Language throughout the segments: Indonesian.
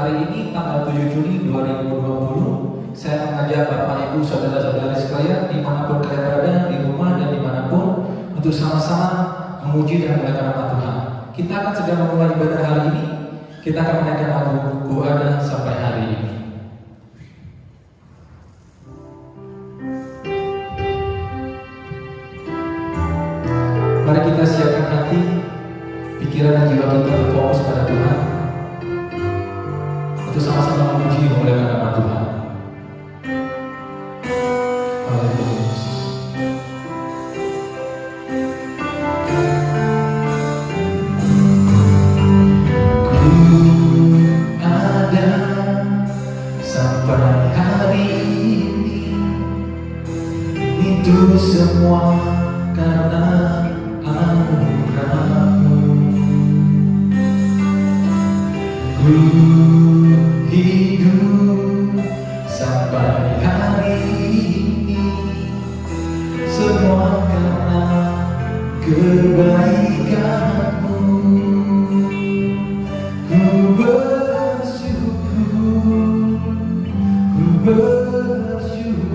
Hari ini tanggal 7 Juni 2020, saya mengajak Bapak Ibu Saudara-saudari sekalian dimanapun kalian berada, di rumah dan dimanapun, untuk sama-sama memuji dan memuliakan nama Tuhan. Kita akan segera memulai ibadah hari ini. Kita akan menaikkan lagu Ku Ada Sampai Hari Ini. Mari kita siapkan hati, pikiran dan jiwa kita berfokus pada Tuhan, untuk sama-sama memuji dan memuliakan nama Tuhan. Haleluya. Itu semua karena anugerah-Mu. Ku hidup sampai hari ini, semua karena kebaikan-Mu. Ku bersyukur, ku bersyukur,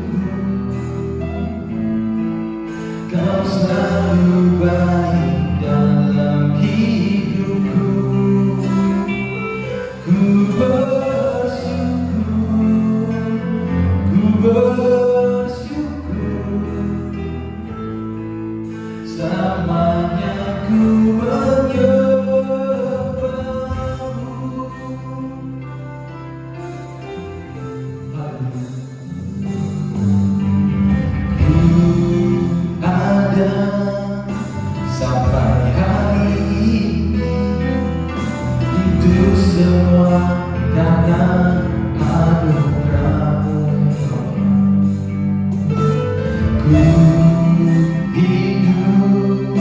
Kau selalu baik dalam hidupku. Ku bersyukur, ku bersyukur, selamanya ku menyembah-Mu. Sampai hari ini, itu semua karena anugerah-Mu. Ku hidup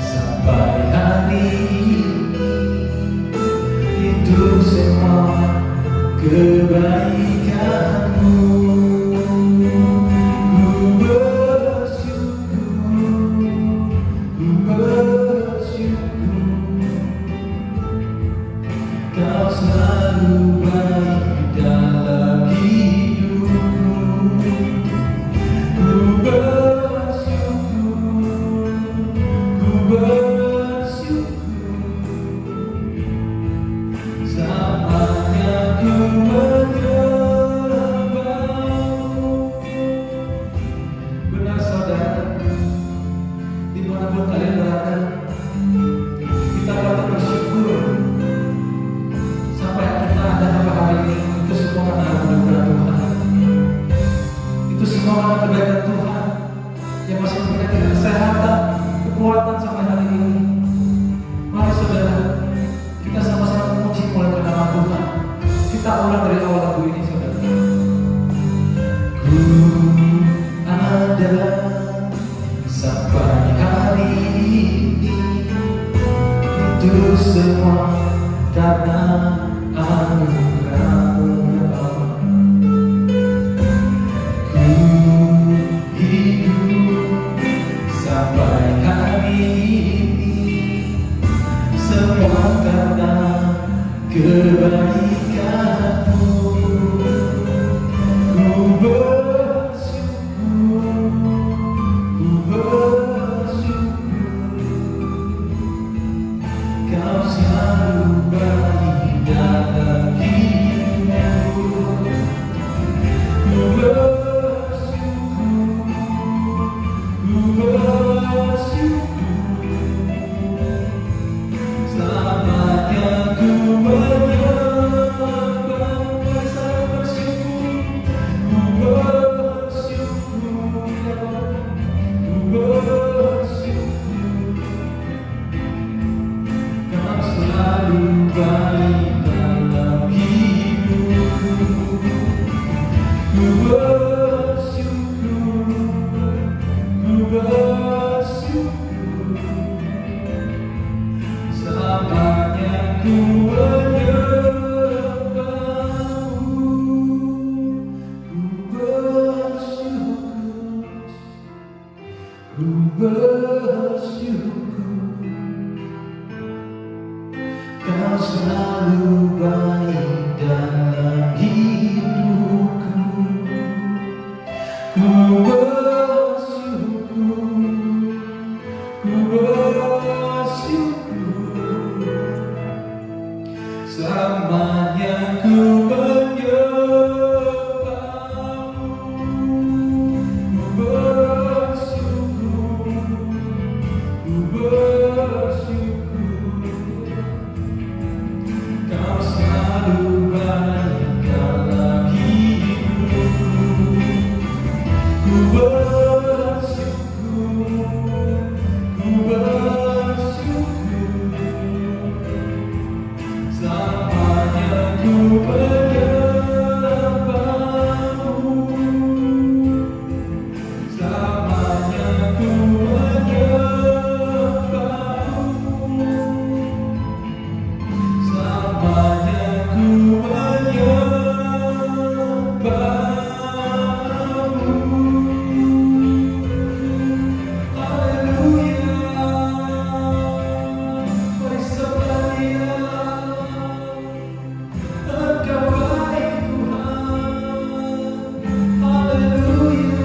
sampai hari ini, itu semua kebaikan-Mu. Kau selalu baik dalam hidupku. Ku bersyukur, ku bersyukur, selamanya ku menyembah-Mu. Benar saudara, dimanapun kalian berada, kita patut bersyukur. Itu semua karena anugerah Tuhan. Itu semua karena kebaikan Tuhan yang masih memberikan kita kesehatan, kekuatan sampai hari ini. Mari saudara, kita sama-sama memuji memuliakan nama Tuhan. Kita ulang dari awal lagu ini, saudara. Ku ada sampai hari ini, itu semua karena anugerah-Mu. Ku hidup sampai hari ini, semua karena kebaikan-Mu. Ku bersyukur, ku bersyukur, Kau selalu baik dalam hidupku. Ku bersyukur, ku bersyukur, selamanya ku menyembah-Mu. Saya bersyukur, ku bersyukur, ku bersyukur, Kau selalu baik dalam hidupku. Ku bersyukur, ku bersyukur, selamanya ku menyembah-Mu. Ku bersyukur, ku bersyukur, Kau selalu baik dan Selamanya ku menyembahmu, ku bersyukur, ku bersyukur. Kau selalu baik dalam hidupku. Ku bersyukur, ku bersyukur. Selamanya ku menyembahmu, selamanya ku menyembahmu, selamanya ku menyembahmu. Haleluya, mari sembah Dia. Engkau baik Tuhan. Haleluya,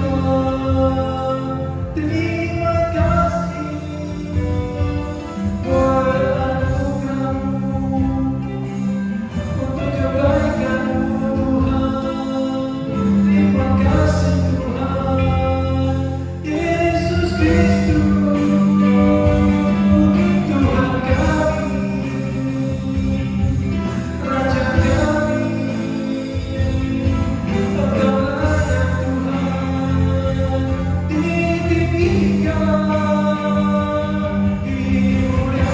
terima kasih buat anugerah-Mu, untuk kebaikan-Mu Tuhan. Terima kasih Tuhan. Yesus Kristus, Tuhan kami, Raja kami. Engkau layak Tuhan ditinggikan, dimuliakan.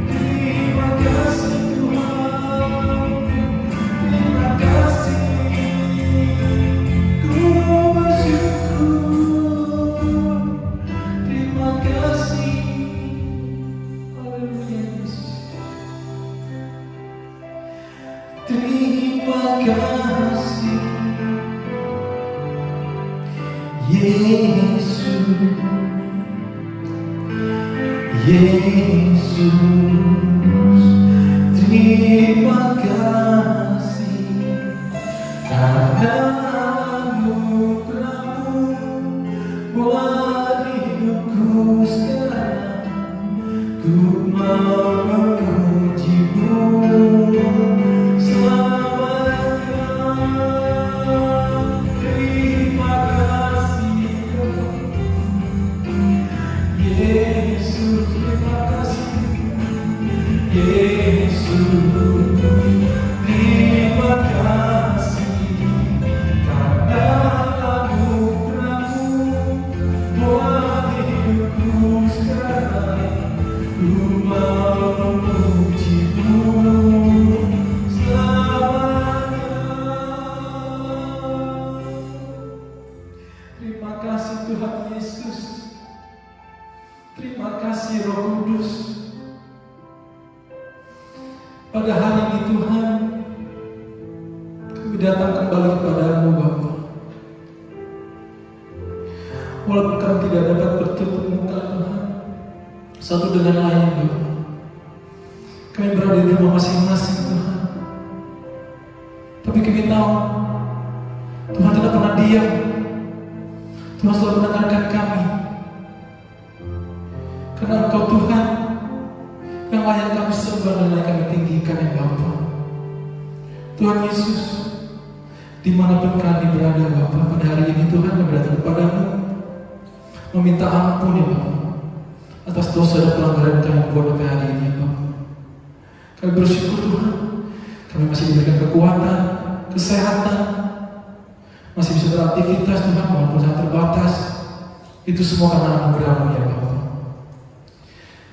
Terima kasih Tuhan, terima kasih. Ku bersyukur, terima kasih. Haleluya Yesus. Terima kasih Yesus, Yesus. Terima kasih karena anugerah-Mu buat hidupku sekarang. Ku mau memuji-Mu selamanya. Terima kasih Yesus, terima kasih Yesus. Terima kasih karena anugerah-Mu buat hidupku sekarang. Ku mau memuji-Mu selamanya. Terima kasih Tuhan Yesus. Terima kasih Roh Kudus. Pada hari ini Tuhan, kami datang kembali kepadamu Bapa. Walaupun kami tidak dapat bertemu muka Tuhan satu dengan lain Bapa, kami berada di rumah masing-masing Tuhan. Tapi kami tahu Tuhan tidak pernah diam. Tuhan selalu mendengarkan kami. Karena Engkau Tuhan yang layak kami sembah dan layak kami tinggikan ya Bapa. Tuhan Yesus, dimanapun kami berada Bapa, pada hari ini Tuhan kami datang kepadamu meminta ampun ya Bapa atas dosa dan pelanggaran kami buat pada hari ini ya Bapa. Kami bersyukur Tuhan, kami masih diberikan kekuatan, kesehatan, masih bisa beraktivitas Tuhan walaupun sangat terbatas. Itu semua karena anugerah-Mu ya Bapa.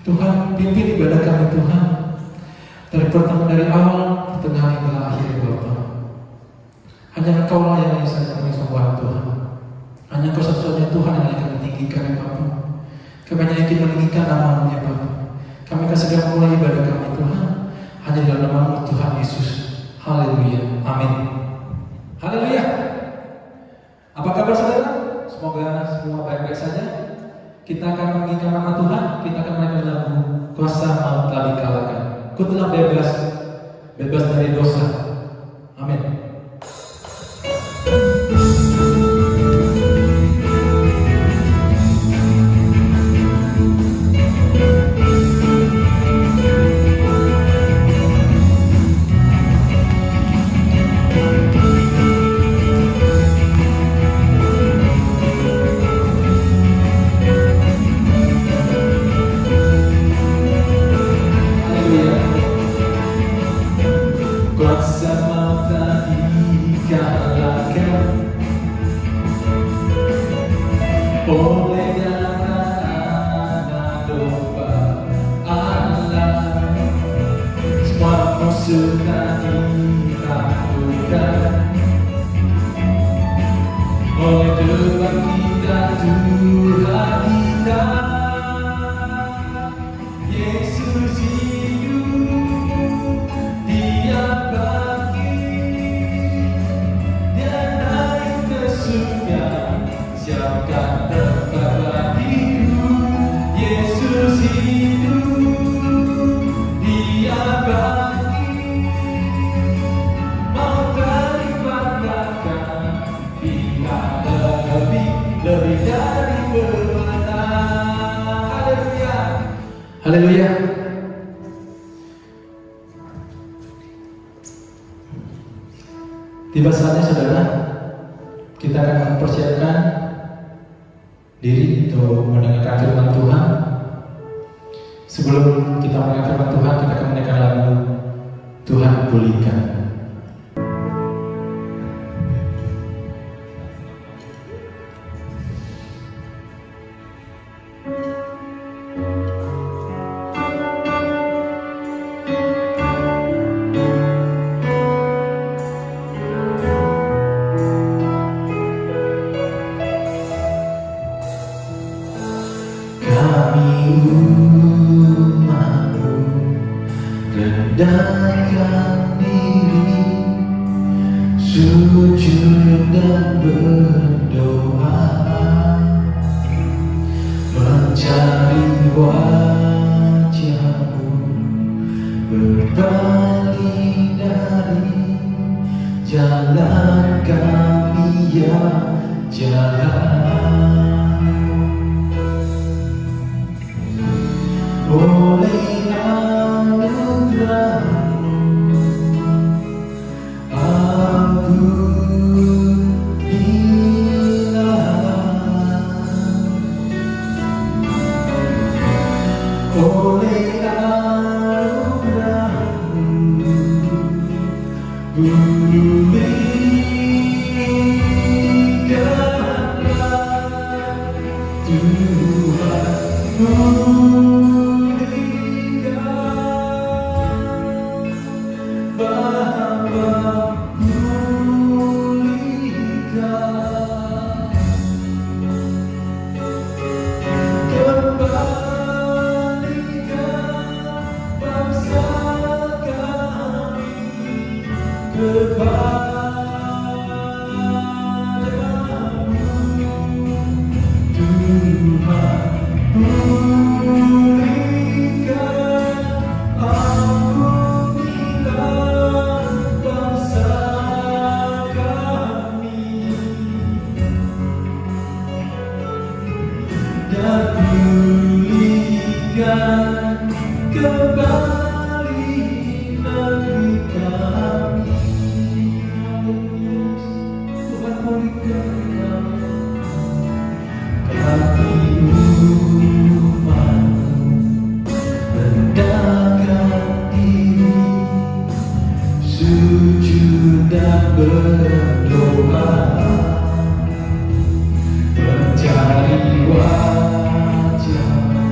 Tuhan, pimpin ibadah kami Tuhan dari pertama, dari awal, pertengahan hingga akhir ya Bapa. Hanya Engkau lah yang bisa kami sembah Tuhan. Hanya Engkau satu-satunya Tuhan yang kami tinggikan ya Bapa. Kami hanya ingin meninggikan nama-Mu ya Bapa. Kami akan segera mulai ibadah kami Tuhan hanya dalam nama-Mu Tuhan Yesus. Haleluya, amin. Haleluya. Apa kabar saudara? Semoga semua baik-baik saja. Kita akan meninggikan nama Tuhan. Kita akan menyanyikan lagu Kuasa Maut Telah Dikalahkan. Ku telah bebas, bebas dari dosa. Amin. Haleluya. Kuasa maut tak dikalahkan oleh darah anak domba Allah. Semua musuh tak ditaklukkan oleh Tuhan kita, Tuhan kita. Yesus hidup, Dia bangkit, Dia naik ke surga, siapkan tempat bagiku. Yesus hidup, Dia bangkit, mau teribadahkan, Dia lebih dari pemenang. Haleluya. Haleluya. Tiba saatnya saudara, kita akan mempersiapkan diri untuk mendengarkan firman Tuhan. Sebelum kita mendengar firman Tuhan, kita akan mendengarkan lagu Tuhan Pulihkan. Rendahkan diri, sujud dan berdoa, mencari wajah-Mu, berpaling dari jalan kami yang jahat. Oleh anugerah-Mu, ampunilah. Oleh anugerah-Mu, pulihkanlah Tuhan. Sujud dan berdoa, mencari wajah-Mu,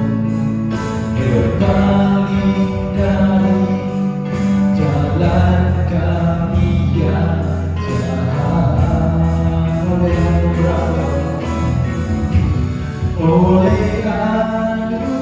berpaling dari jalan kami yang jahat. Oleh anugerah-Mu, oleh anugerah-Mu,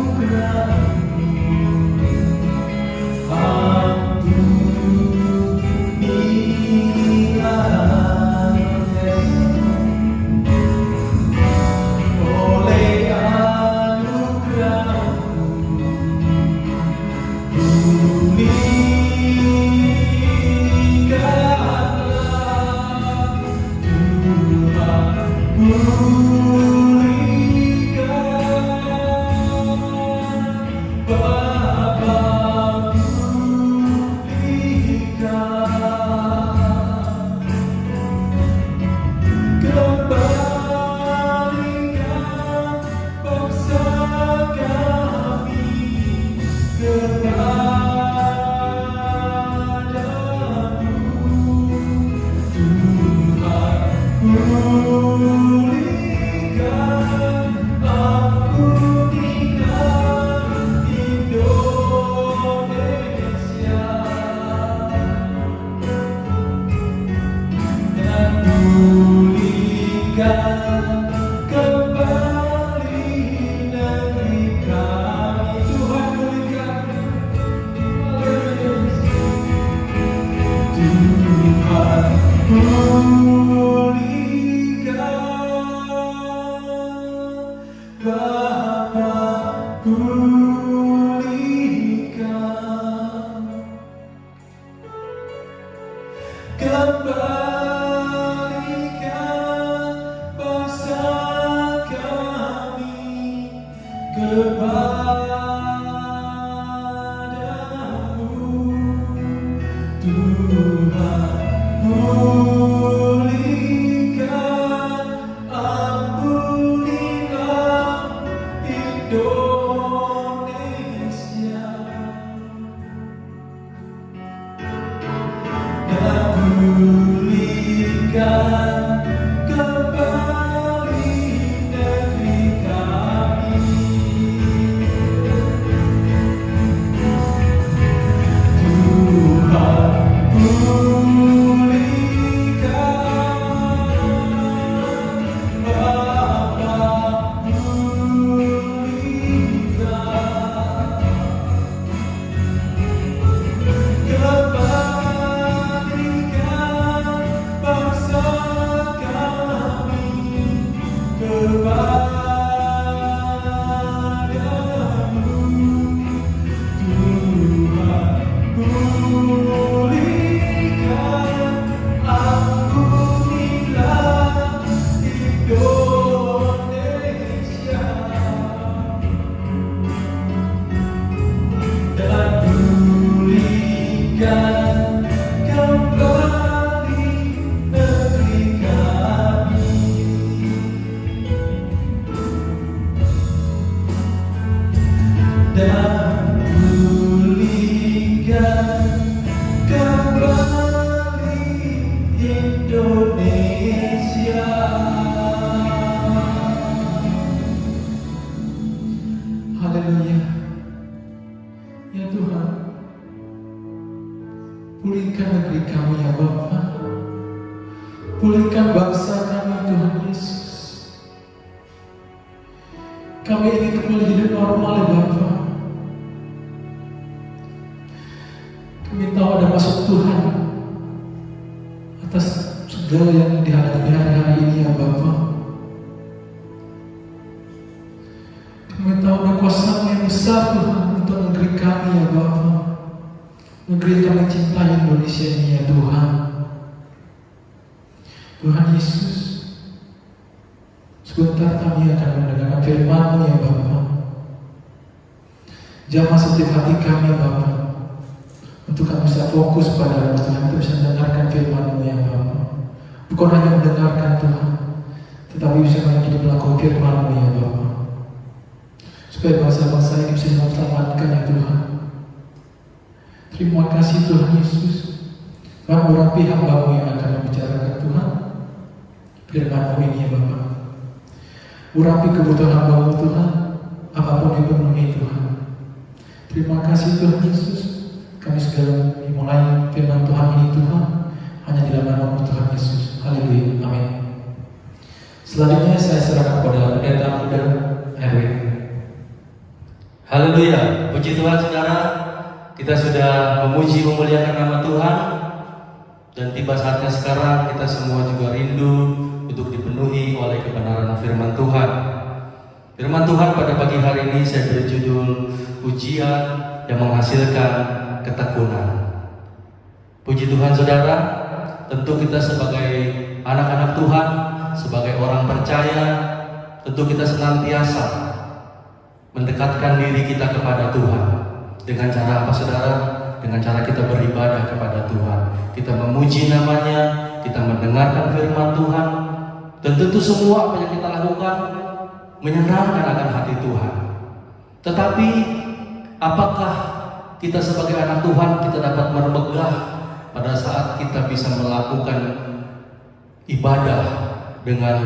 kembalikan bangsa kami kepadamu, Tuhan. Pulihkan, ampunilah Indonesia, dan pulihkan kembali negeri kami. Tuhan, Indonesia. Haleluya. Ya Tuhan, pulihkan negeri kami ya Bapa. Pulihkan bangsa kami Tuhan Yesus. Kami ingin kembali hidup normal ya Bapa. Kami tahu ada maksud Tuhan atas segala yang dihadapi hari-hari ini ya Bapa. Kami tahu ada kuasa yang besar Tuhan untuk negeri kami ya Bapa. Negeri yang kami cintai Indonesia ini ya Tuhan. Tuhan Yesus, sebentar kami akan mendengarkan firman-Mu ya Bapa. Jamah setiap hati kami ya Bapa, untuk kami bisa fokus pada Tuhan, untuk bisa mendengarkan firman-Mu ya Bapa. Bukan hanya mendengarkan Tuhan, tetapi bisa menjadi pelaku firman-Mu ya Bapa. Supaya bangsa-bangsa ini bisa diselamatkan ya Tuhan. Terima kasih Tuhan Yesus. Tuhan urapi hamba-Mu yang akan membicarakan Tuhan firman-Mu ini ya Bapa. Urapi kebutuhan hamba-Mu Tuhan, apapun dipenuhi Tuhan. Terima kasih Tuhan Yesus. Kami segera dimulai firman Tuhan ini Tuhan, hanya di dalam nama Tuhan Yesus. Haleluya, amin. Selanjutnya saya serahkan kepada pendeta muda Erwin. Haleluya, puji Tuhan saudara. Kita sudah memuji memuliakan nama Tuhan, dan tiba saatnya sekarang kita semua juga rindu untuk dipenuhi oleh kebenaran firman Tuhan. Firman Tuhan pada pagi hari ini saya beri judul ujian yang menghasilkan ketekunan. Puji Tuhan saudara, tentu kita sebagai anak-anak Tuhan, sebagai orang percaya, tentu kita senantiasa mendekatkan diri kita kepada Tuhan. Dengan cara apa saudara? Dengan cara kita beribadah kepada Tuhan. Kita memuji namanya, kita mendengarkan firman Tuhan. Dan tentu semua apa yang kita lakukan menyenangkan akan hati Tuhan. Tetapi apakah kita sebagai anak Tuhan kita dapat bermegah pada saat kita bisa melakukan ibadah dengan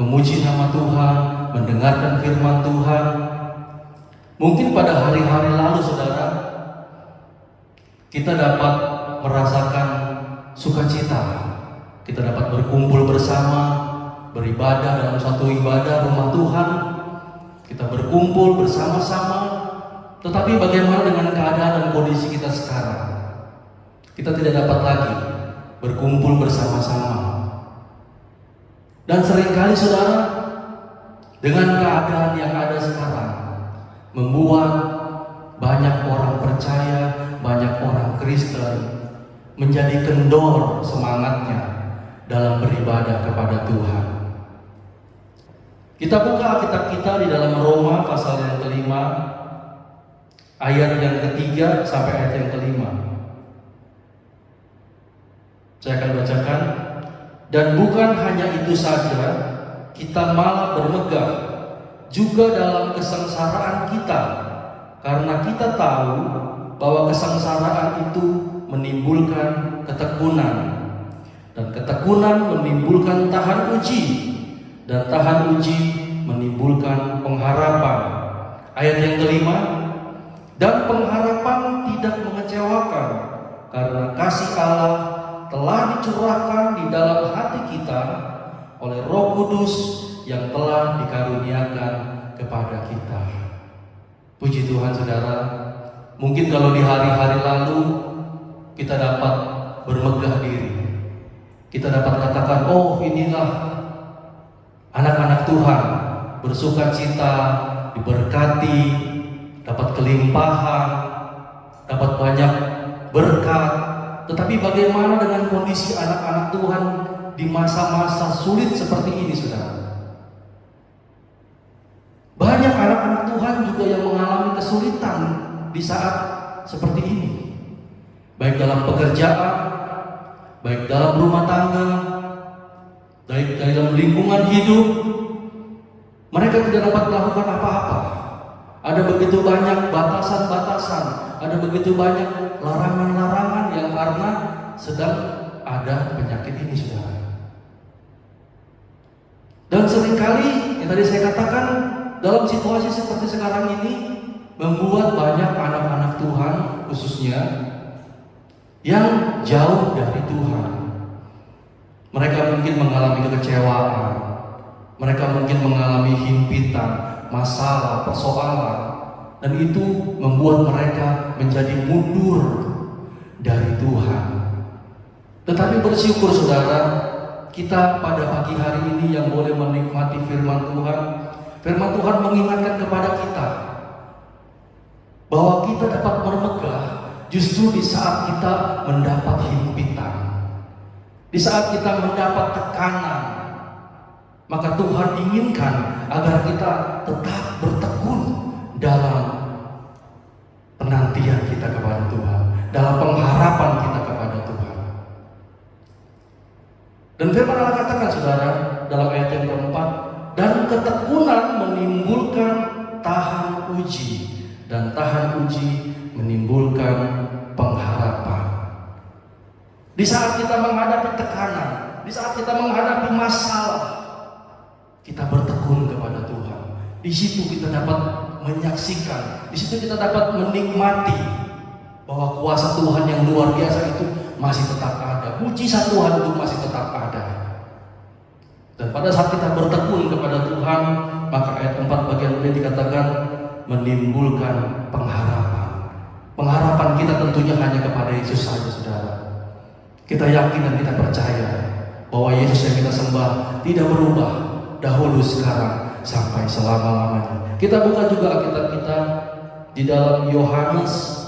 memuji nama Tuhan, mendengarkan firman Tuhan? Mungkin pada hari-hari lalu saudara, kita dapat merasakan sukacita. Kita dapat berkumpul bersama, beribadah dalam satu ibadah rumah Tuhan. Kita berkumpul bersama-sama. Tetapi bagaimana dengan keadaan dan kondisi kita sekarang? Kita tidak dapat lagi berkumpul bersama-sama. Dan seringkali saudara, dengan keadaan yang ada sekarang, membuat banyak orang percaya, banyak orang Kristen menjadi kendor semangatnya dalam beribadah kepada Tuhan. Kita buka Alkitab kita di dalam Roma pasal yang kelima, ayat yang ketiga sampai ayat yang kelima. Saya akan bacakan. Dan bukan hanya itu saja, kita malah bermegah juga dalam kesengsaraan kita, karena kita tahu bahwa kesengsaraan itu menimbulkan ketekunan, dan ketekunan menimbulkan tahan uji, dan tahan uji menimbulkan pengharapan. Ayat yang kelima, dan pengharapan tidak mengecewakan, karena kasih Allah telah dicurahkan di dalam hati kita oleh Roh Kudus yang telah dikaruniakan kepada kita. Puji Tuhan saudara, mungkin kalau di hari-hari lalu kita dapat bermegah diri, kita dapat katakan, oh inilah anak-anak Tuhan, bersukacita, diberkati, dapat kelimpahan, dapat banyak berkat. Tetapi bagaimana dengan kondisi anak-anak Tuhan di masa-masa sulit seperti ini, saudara? Banyak anak-anak Tuhan juga yang mengalami kesulitan di saat seperti ini, baik dalam pekerjaan, baik dalam rumah tangga, baik dalam lingkungan hidup. Mereka tidak dapat melakukan apa-apa. Ada begitu banyak batasan-batasan, ada begitu banyak larangan-larangan yang karena sedang ada penyakit ini, saudara. Dan seringkali yang tadi saya katakan, dalam situasi seperti sekarang ini membuat banyak anak-anak Tuhan khususnya yang jauh dari Tuhan. Mereka mungkin mengalami kekecewaan, mereka mungkin mengalami himpitan, masalah, persoalan, dan itu membuat mereka menjadi mundur dari Tuhan. Tetapi bersyukur saudara, kita pada pagi hari ini yang boleh menikmati firman Tuhan. Firman Tuhan mengingatkan kepada kita bahwa kita dapat bermegah justru di saat kita mendapat himpitan, di saat kita mendapat tekanan. Maka Tuhan inginkan agar kita tetap bertekun dalam penantian kita kepada Tuhan, dalam pengharapan kita kepada Tuhan. Dan firman Allah katakan saudara dalam ayat yang keempat, dan ketekunan menimbulkan tahan uji, dan tahan uji menimbulkan pengharapan. Di saat kita menghadapi tekanan, di saat kita menghadapi masalah, kita bertekun kepada Tuhan. Di situ kita dapat menyaksikan, di situ kita dapat menikmati bahwa kuasa Tuhan yang luar biasa itu masih tetap ada. Mujizat Tuhan itu masih tetap ada. Dan pada saat kita bertekun kepada Tuhan, maka ayat 4 bagian B dikatakan menimbulkan pengharapan. Pengharapan kita tentunya hanya kepada Yesus saja, saudara. Kita yakin dan kita percaya bahwa Yesus yang kita sembah tidak berubah, dahulu, sekarang, sampai selama-lamanya. Kita buka juga Alkitab kita di dalam Yohanes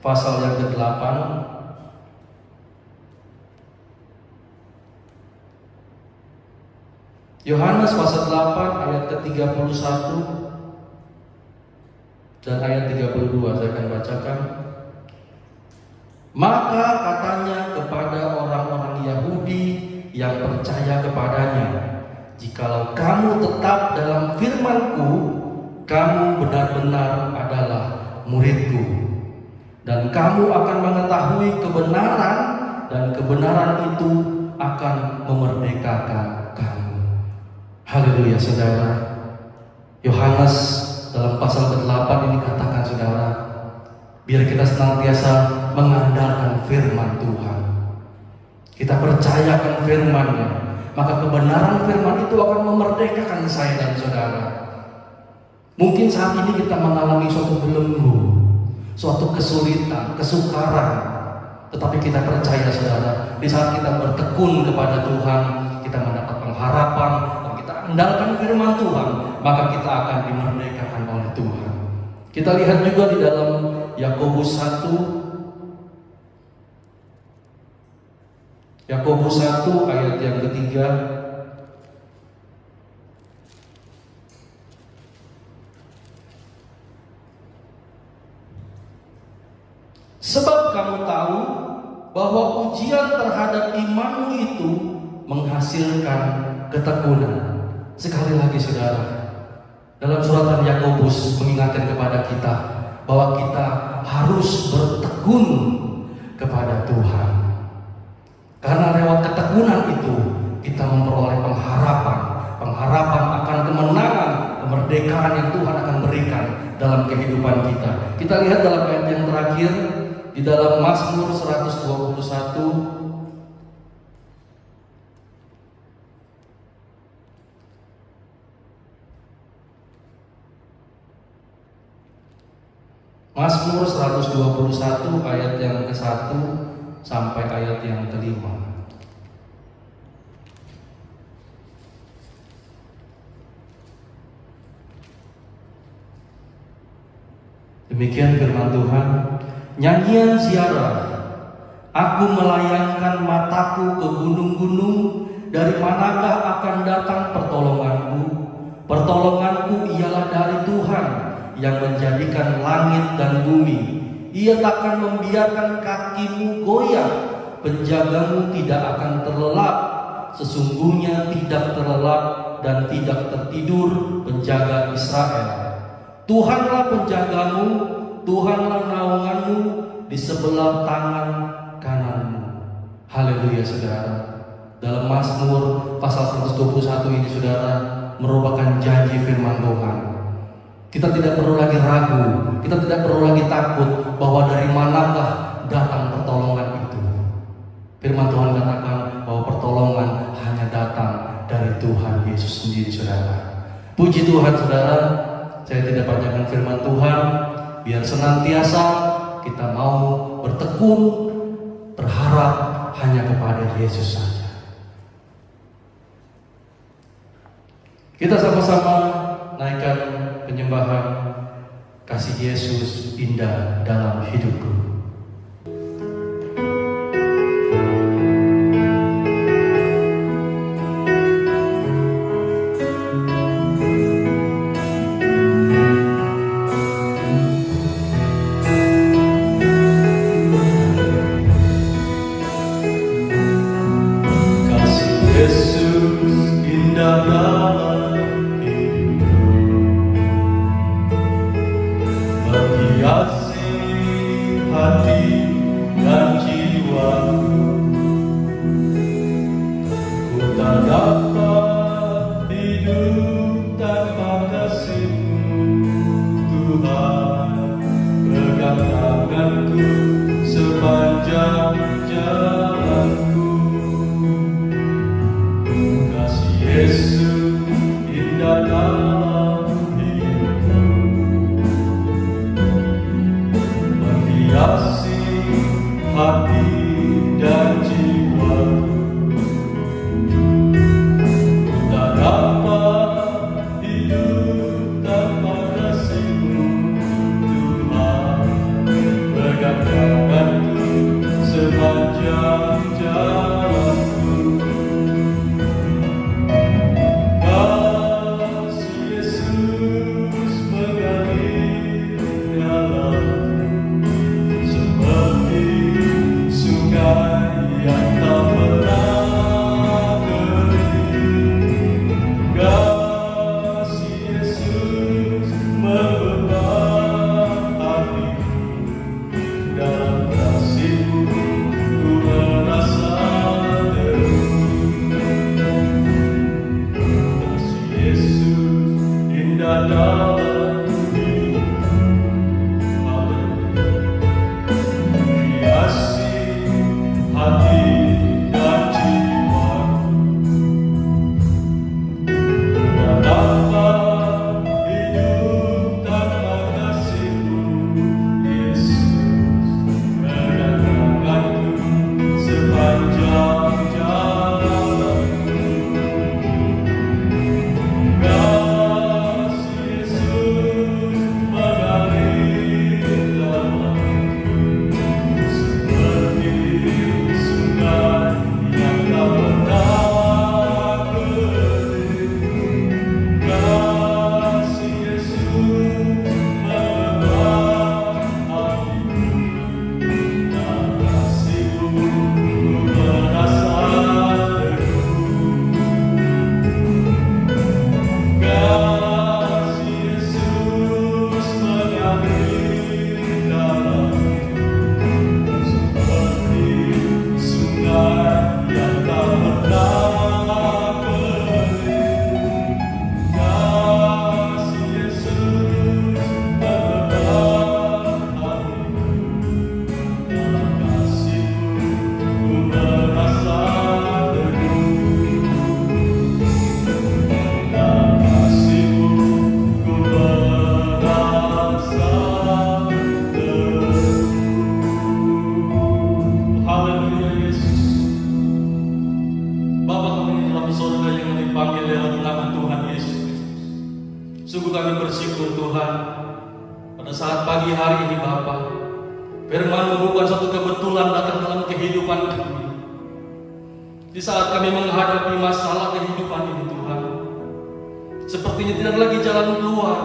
pasal yang ke-8. Yohanes pasal 8 ayat ke-31 dan ayat 32 saya akan bacakan. Maka katanya kepada orang-orang Yahudi yang percaya kepadanya, jikalau kamu tetap dalam firman-Ku, kamu benar-benar adalah murid-Ku, dan kamu akan mengetahui kebenaran, dan kebenaran itu akan memerdekakan kamu. Haleluya saudara. Yohanes dalam pasal ke-8 ini katakan saudara, biar kita senantiasa mengandalkan firman Tuhan, kita percayakan firman-Nya, maka kebenaran firman itu akan memerdekakan saya dan saudara. Mungkin saat ini kita mengalami suatu belenggu, suatu kesulitan, kesukaran, tetapi kita percaya saudara, di saat kita bertekun kepada Tuhan, kita mendapat pengharapan, dan kita andalkan firman Tuhan, maka kita akan dimerdekakan oleh Tuhan. Kita lihat juga di dalam Yakobus 1 Yakobus 1 ayat yang ketiga. Sebab kamu tahu bahwa ujian terhadap imanmu itu menghasilkan ketekunan. Sekali lagi saudara, dalam suratan Yakobus mengingatkan kepada kita bahwa kita harus bertekun kepada Tuhan. Karena lewat ketekunan itu kita memperoleh pengharapan akan kemenangan, kemerdekaan yang Tuhan akan berikan dalam kehidupan kita. Kita lihat dalam ayat yang terakhir di dalam Mazmur 121. Mazmur 121 ayat yang ke-1 sampai ayat yang ke-5. Demikian firman Tuhan. Nyanyian ziarah, aku melayangkan mataku ke gunung-gunung, dari manakah akan datang pertolonganku? Pertolonganku ialah dari Tuhan yang menjadikan langit dan bumi. Ia takkan membiarkan kakimu goyah, penjagamu tidak akan terlelap. Sesungguhnya tidak terlelap dan tidak tertidur penjaga Israel. Tuhanlah penjagamu, Tuhanlah naunganmu di sebelah tangan kananmu. Haleluya saudara. Dalam Mazmur pasal 121 ini saudara merupakan janji firman Tuhan. Kita tidak perlu lagi ragu, kita tidak perlu lagi takut bahwa dari manakah datang pertolongan itu. Firman Tuhan katakan bahwa pertolongan hanya datang dari Tuhan Yesus sendiri saudara. Puji Tuhan saudara, saya tidak panjangkan firman Tuhan, biar senantiasa kita mau bertekun, berharap hanya kepada Yesus saja. Kita sama-sama naikkan penyembahan kasih Yesus indah dalam hidupku. Yang Tuhan, pada saat pagi hari ini Bapa, firman-Mu bukan suatu kebetulan datang dalam kehidupan kami. Di saat kami menghadapi masalah kehidupan ini Tuhan, sepertinya tidak lagi jalan keluar,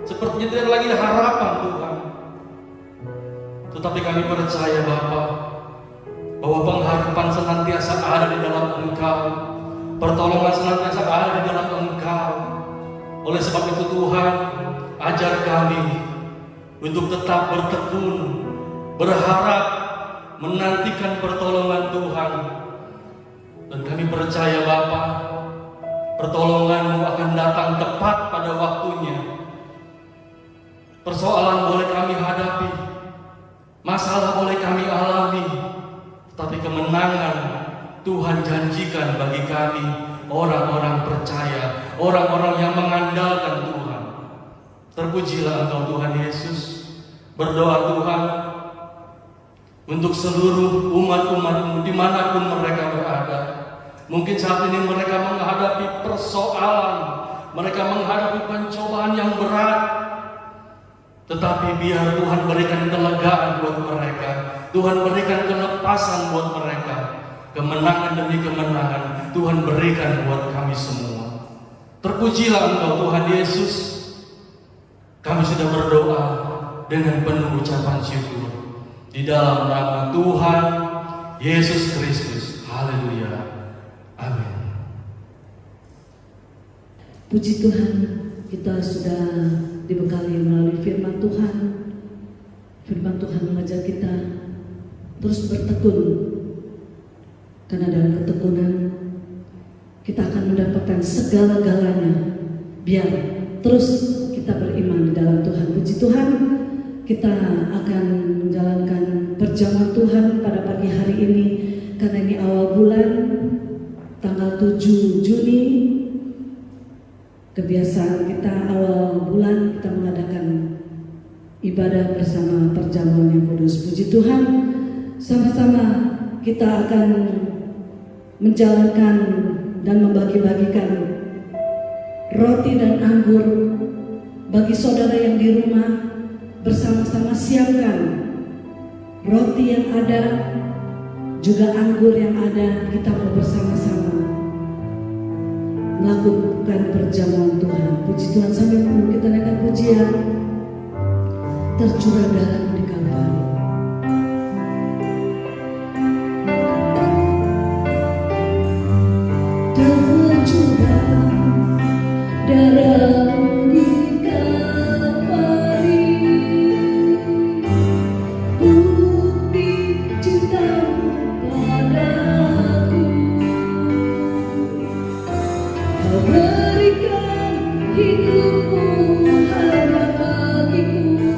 sepertinya tidak lagi harapan Tuhan. Tetapi kami percaya Bapa, bahwa pengharapan senantiasa ada di dalam Engkau, pertolongan senantiasa ada di dalam Engkau. Oleh sebab itu Tuhan, ajar kami untuk tetap bertekun, berharap, menantikan pertolongan Tuhan. Dan kami percaya Bapa, pertolongan-Mu akan datang tepat pada waktunya. Persoalan boleh kami hadapi, masalah boleh kami alami, tapi kemenangan Tuhan janjikan bagi kami, orang-orang percaya, orang-orang yang mengandalkan Tuhan. Terpujilah Engkau Tuhan Yesus. Berdoa Tuhan untuk seluruh umat-umat-Mu dimanapun mereka berada. Mungkin saat ini mereka menghadapi persoalan, mereka menghadapi pencobaan yang berat, tetapi biar Tuhan berikan kelegaan buat mereka, Tuhan berikan kelepasan buat mereka. Kemenangan demi kemenangan Tuhan berikan buat kami semua. Terpujilah Engkau Tuhan Yesus. Kami sudah berdoa dengan penuh ucapan syukur di dalam nama Tuhan Yesus Kristus. Haleluya. Amin. Puji Tuhan, kita sudah dibekali melalui firman Tuhan. Firman Tuhan mengajak kita terus bertekun, karena dalam ketekunan kita akan mendapatkan segala-galanya. Biar terus kita beriman di dalam Tuhan. Puji Tuhan, kita akan menjalankan perjamuan Tuhan pada pagi hari ini, karena ini awal bulan, tanggal 7 Juni. Kebiasaan kita awal bulan kita mengadakan ibadah bersama perjamuan yang kudus. Puji Tuhan, sama-sama kita akan menjalankan dan membagi-bagikan roti dan anggur bagi saudara yang di rumah. Bersama-sama siapkan roti yang ada, juga anggur yang ada. Kita mau bersama-sama melakukan perjamuan Tuhan. Puji Tuhan, sambil kita naikkan pujian, tercurah darah di Kalvari. Tercurah darah di Kalvari, bukti cintamu padaku. Kau berikan hidupmu hanya bagiku.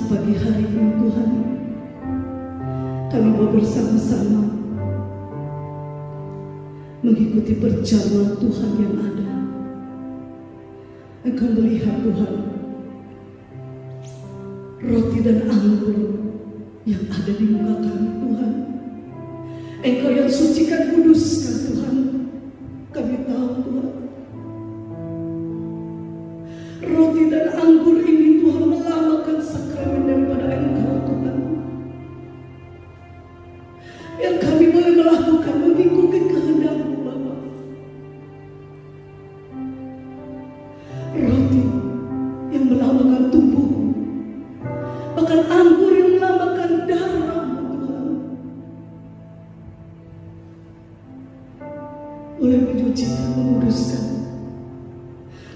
pagi hari ini Tuhan, kami mau bersama-sama mengikuti perjamuan Tuhan yang ada. Engkau melihat Tuhan, roti dan anggur yang ada di muka kami Tuhan. Engkau yang sucikan, kuduskan Tuhan. Kami tahu Tuhan, roti dan anggur ini Tuhan melambangkan sakramen daripada Engkau Tuhan. Yang kami boleh melakukan mengikuti kehendak-Mu Bapa. Roti yang melambangkan tubuh-Mu, bahkan anggur yang melambangkan darah-Mu Tuhan, boleh menyucikan, menguduskan,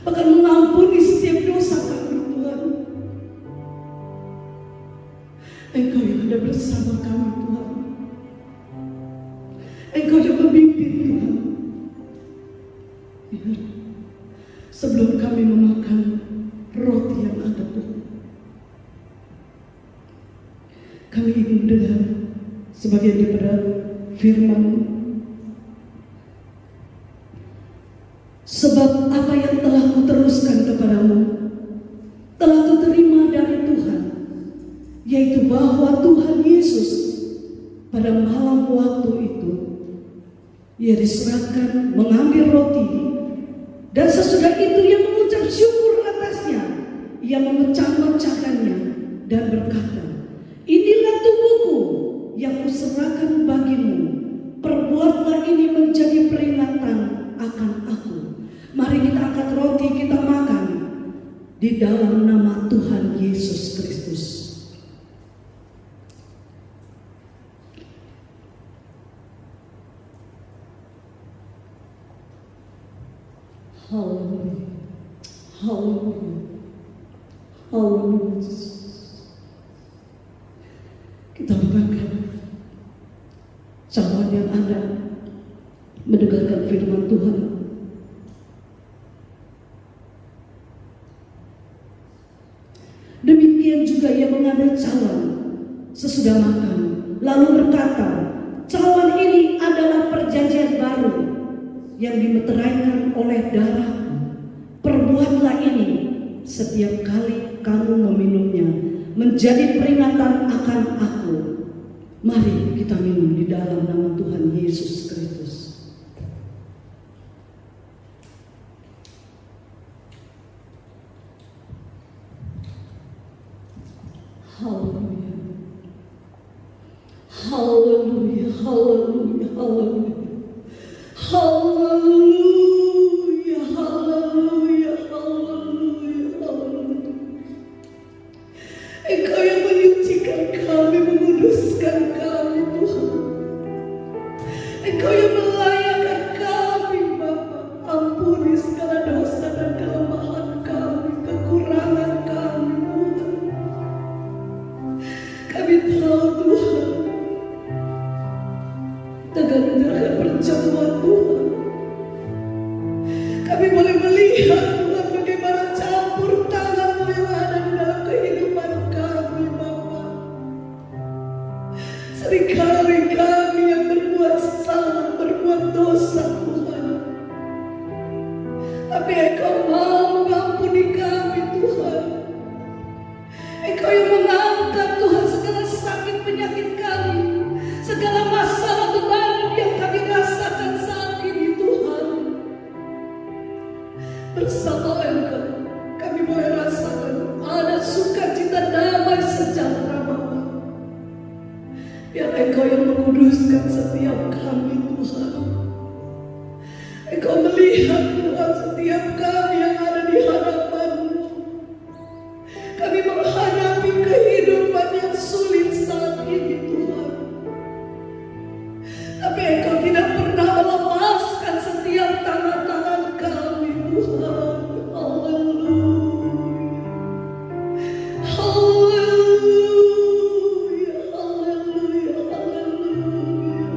bahkan mengampuni setiap dosa kami Tuhan. Engkau yang ada bersama kami Tuhan. Engkau yang memimpin Tuhan. Biar sebelum kami memakan roti yang ada Tuhan, kami ingin dengar sebagian daripada firman-Mu. Sebab apa yang telah kuteruskan kepadamu telah kuterima dari Tuhan, yaitu bahwa Tuhan Yesus pada malam waktu itu Ia diserahkan mengambil roti, dan sesudah itu Ia mengucap syukur atasnya. Ia memecah-mecahkannya dan berkata, "Inilah tubuhku yang kuserahkan bagimu. Perbuatlah ini menjadi peringatan akan aku." Mari kita angkat roti, kita makan di dalam nama Tuhan Yesus Kristus. Haleluya, haleluya, haleluya. Kita mengangkat cawan yang ada, mendengarkan firman Tuhan. Demikian juga Ia mengambil cawan sesudah makan, lalu berkata, "Cawan ini adalah perjanjian baru yang dimeteraikan oleh darah-Ku. Perbuatlah ini setiap kali kamu meminumnya, menjadi peringatan akan Aku." Mari kita minum di dalam nama Tuhan Yesus Kristus. Haleluya, haleluya, haleluya, haleluya. Haleluya, haleluya, haleluya, haleluya. Engkau yang menyucikan kami, menguduskan kami Tuhan. Engkau yang melayakkan kami Bapa. Ampuni segala dosa dan kelemahan kami, kekurangan kami Tuhan. Kami tahu Tuhan, dengan mendengarkan perjamuan Tuhan, kami boleh melihat Tuhan bagaimana campur tangan-Mu yang ada di dalam kehidupan kami Bapa. Seringkali kami yang berbuat salah, berbuat dosa Tuhan, tapi Engkau mau mengampuni kami Tuhan. Engkau yang mengangkat Tuhan segala sakit penyakit kami, segala masalah beban yang kami rasakan saat ini Tuhan. Bersama Engkau kami boleh rasakan ada sukacita, damai, sejahtera Bapa. Biar Engkau yang menguduskan setiap kami Tuhan. Engkau melihat Tuhan setiap kami yang ada di hadapan-Mu. Kami menghadapi kehidupan yang sulit saat ini Tuhan, tapi Engkau tidak pernah melepaskan setiap tangan-tangan kami Tuhan. Haleluya, haleluya, haleluya, haleluya.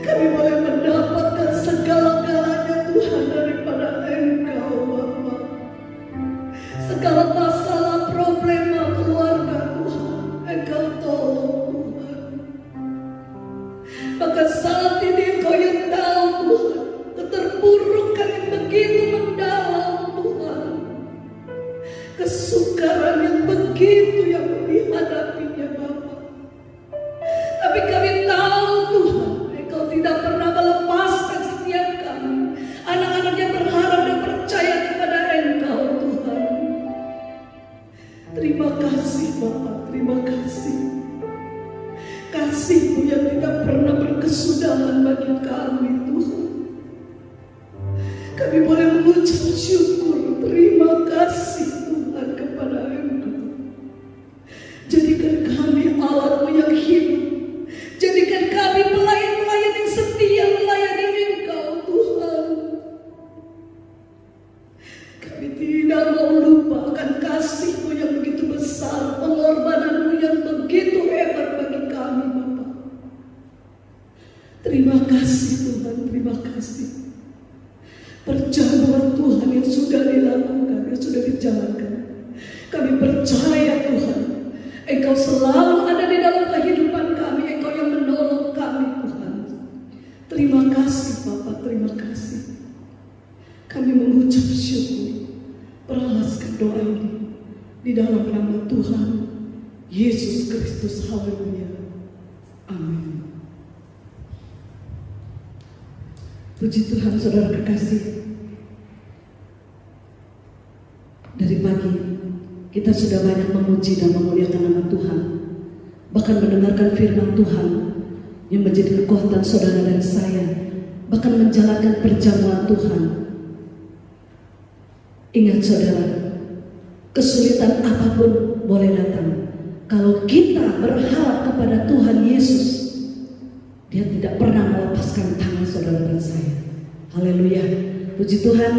Kami boleh mendapatkan segala-galanya begitu yang dihadapinya Bapa. Tapi kami tahu Tuhan, Engkau tidak pernah melepaskan setiap kami. Anak-anak yang berharap dan percaya kepada Engkau Tuhan. Terima kasih Bapa, terima kasih. Kasih-Mu yang tidak pernah berkesudahan bagi kami Tuhan. Kami boleh mengucap syukur, terima kasih Tuhan kepada Engkau. Jadikan kami alat-Mu yang hidup. Jadikan kami pelayan-pelayan yang setia melayani Engkau Tuhan. Kami tidak mau lupa akan kasih-Mu yang begitu besar, pengorbanan-Mu yang begitu hebat bagi kami Bapa. Terima kasih Tuhan, terima kasih. Perjamuan Tuhan yang sudah dilakukan, yang sudah dijalankan. Kami percaya Tuhan, Engkau selalu ada di dalam kehidupan kami. Engkau yang menolong kami Tuhan. Terima kasih Bapa, terima kasih. Kami mengucap syukur. Perhalaskan doa ini di dalam nama Tuhan Yesus Kristus. Haleluya. Amin. Puji Tuhan, saudara kekasih. Dari pagi kita sudah banyak memuji dan memuliakan nama Tuhan, bahkan mendengarkan firman Tuhan yang menjadi kekuatan saudara dan saya, bahkan menjalankan perjamuan Tuhan. Ingat saudara, kesulitan apapun boleh datang. Kalau kita berharap kepada Tuhan Yesus, Dia tidak pernah melepaskan tangan saudara dan saya. Haleluya. Puji Tuhan,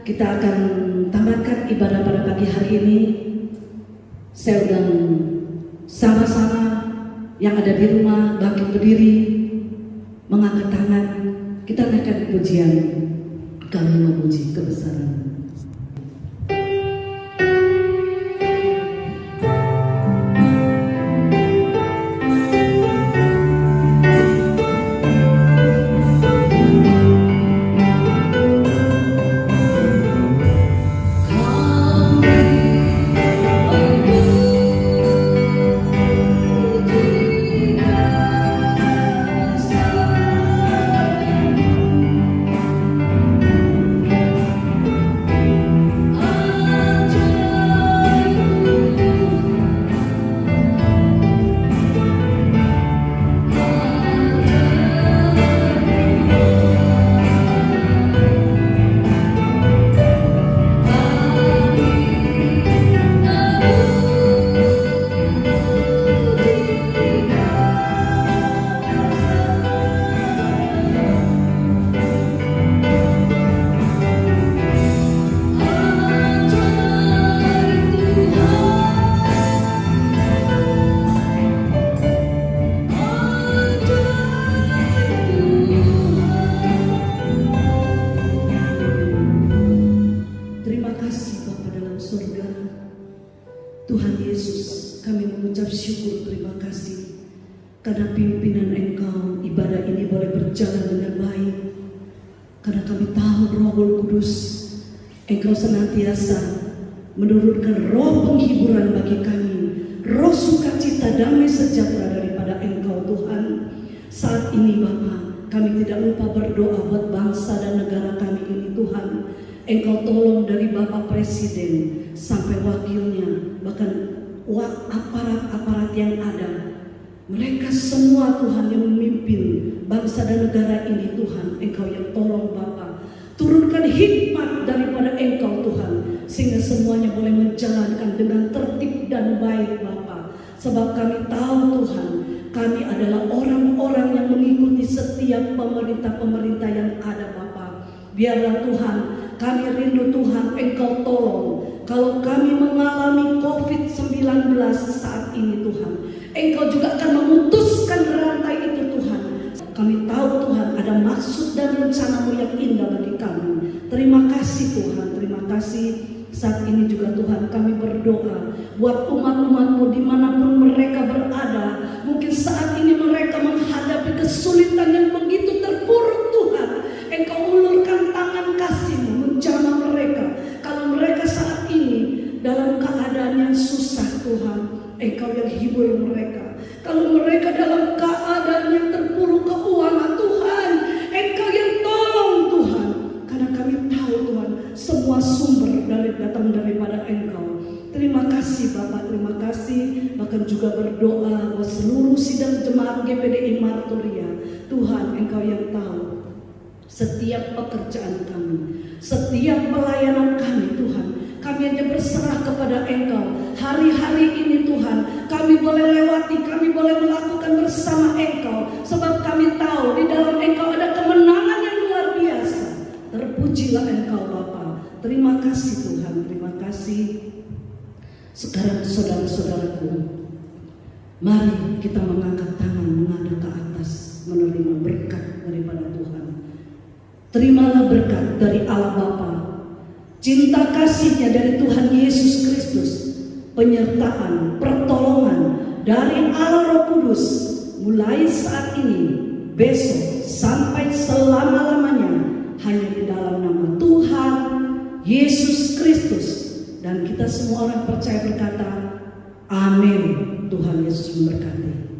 kita akan tamatkan ibadah pada pagi hari ini. Saya undang sama-sama yang ada di rumah bangkit berdiri, mengangkat tangan. Kita naikkan pujian, kami memuji kebesaran. Tuhan Yesus, kami mengucap syukur, terima kasih karena pimpinan Engkau ibadah ini boleh berjalan dengan baik. Karena kami tahu Roh Kudus Engkau senantiasa menurunkan roh penghiburan bagi kami, roh sukacita, damai sejahtera daripada Engkau Tuhan. Saat ini Bapa, kami tidak lupa berdoa buat bangsa dan negara kami ini Tuhan. Engkau tolong dari Bapak Presiden sampai wakilnya, bahkan aparat-aparat yang ada. Mereka semua Tuhan yang memimpin bangsa dan negara ini Tuhan. Engkau yang tolong Bapa. Turunkan hikmat daripada Engkau Tuhan, sehingga semuanya boleh menjalankan dengan tertib dan baik Bapa. Sebab kami tahu Tuhan, kami adalah orang-orang yang mengikuti setiap pemerintah-pemerintah yang ada Bapa. Biarlah Tuhan, kami rindu Tuhan, Engkau tolong. Kalau kami mengalami COVID-19 saat ini Tuhan, Engkau juga akan memutuskan rantai itu Tuhan. Kami tahu Tuhan ada maksud dan rencana-Mu yang indah bagi kami. Terima kasih Tuhan, terima kasih. Saat ini juga Tuhan kami berdoa buat umat-umat-Mu dimanapun mereka berada. Mungkin saat ini mereka menghadapi kesulitan yang begitu terpuruk Tuhan. Engkau ulurkan tangan kasih-Mu menjamah mereka. Kalau mereka saat ini dalam keadaan yang susah Tuhan, Tuhan, Engkau yang hibur mereka. Kalau mereka dalam keadaan yang terpuruk keuangan Tuhan, Engkau yang tolong Tuhan. Karena kami tahu Tuhan, semua sumber datang daripada Engkau. Terima kasih Bapak, terima kasih. Bahkan juga berdoa buat seluruh sidang jemaat GPDI Marturia. Tuhan, Engkau yang tahu setiap pekerjaan kami, setiap pelayanan kami Tuhan. Kami hanya berserah kepada Engkau. Hari-hari ini Tuhan, kami boleh lewati, kami boleh melakukan bersama Engkau. Sebab kami tahu di dalam Engkau ada kemenangan yang luar biasa. Terpujilah Engkau Bapa. Terima kasih Tuhan, terima kasih. Sekarang saudara-saudaraku, mari kita mengangkat tangan menghadap ke atas, menerima berkat daripada Tuhan. Terimalah berkat dari Allah Bapa, cinta kasihnya dari Tuhan Yesus Kristus, penyertaan, pertolongan dari Allah Roh Kudus, mulai saat ini, besok, sampai selama-lamanya, hanya di dalam nama Tuhan Yesus Kristus. Dan kita semua orang percaya berkata, amin. Tuhan Yesus memberkati.